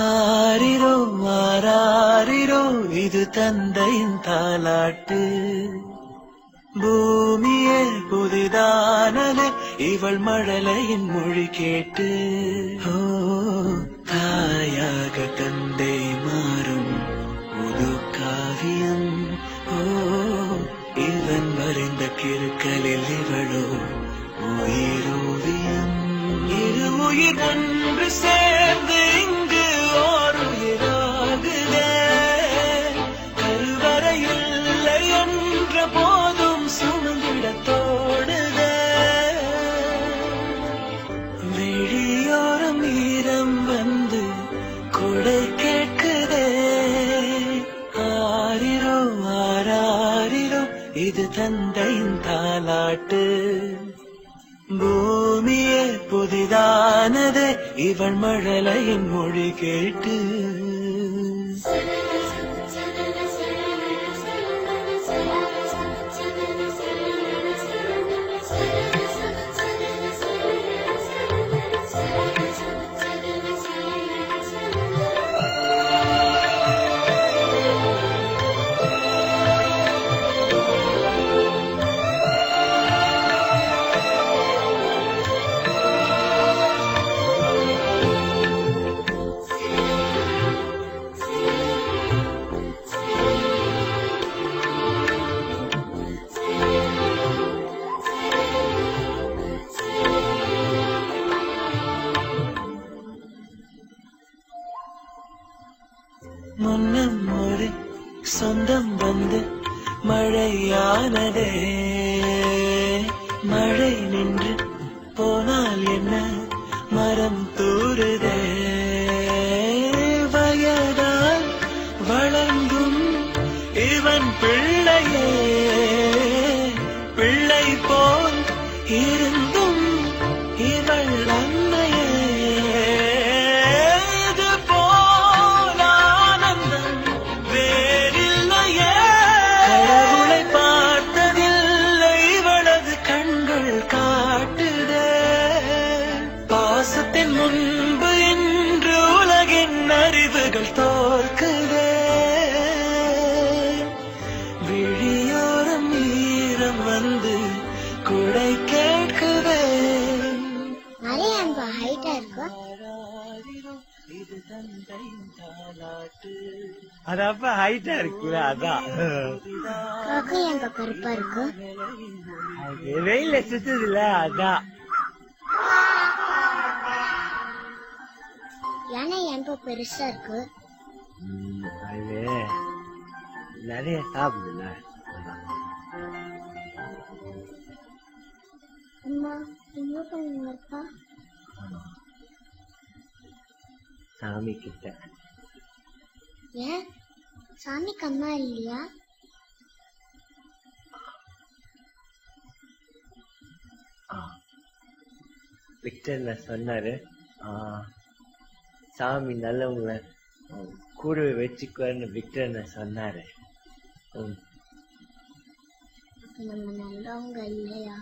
ஆரிரோ ஆராரிரோ இது தந்தையின் தாலாட்டு. பூமியே புதிதானலே இவள் மழலையின் மொழி கேட்டு. ஓ தாயாக தந்தை மாறும் புது காவியம். ஓ இவன் வரைந்த கிறுக்கலில் இவளோ உயிரோவியம். இரு உயிர் ஒன்று சேர்ந்து இங்கு ஓர் உயிராகுதே. கருவறையில்லை என்ற போதும் சுமந்திட தோடுதே. விழியோரம் ஈரம் வந்து கொடை கேட்குதே. ஆரிரோ ஆராரிரோ இது தந்தையின் தாலாட்டு. பூமியே புதிதானதே இவள் மழலையின் மொழி கேட்டு. முன்னம் ஒரு சொந்தம் வந்து மழையானதே. மழை நின்று போனால் என்ன மரம் தூறுதே. வயதால் வளர்ந்தும் இவன் பிள்ளையே. பிள்ளை போல் இருந்தும் இவள் அன்னையே. பாசத்தின் முன்பு இன்று உலகின் அறிவுகள் தோற்குதே. விழியோரம் ஈரம் வந்து குடை கேட்குதே. இது தந்தையின் தாலாட்டு. அது அப்ப ஹைட்டா இருக்குல்ல, அதான் கருப்பா இருக்கு. வெயில சுத்துது இல்ல, அதான். யானை ஏன்பா பெருசா இருக்கு? அது நிறைய சாப்பிடுல. அம்மா என்ன பண்ணுங்கப்பா? சாமி கிட்ட. ஏன் சாமிக்கு அம்மா இல்லையா? விக்டர்ல சொன்னாரு, சாமி நல்லவங்களை கூடவே வச்சுக்குவாருன்னு விக்டர்ல சொன்னாரு. நம்ம நல்லவங்க இல்லையா?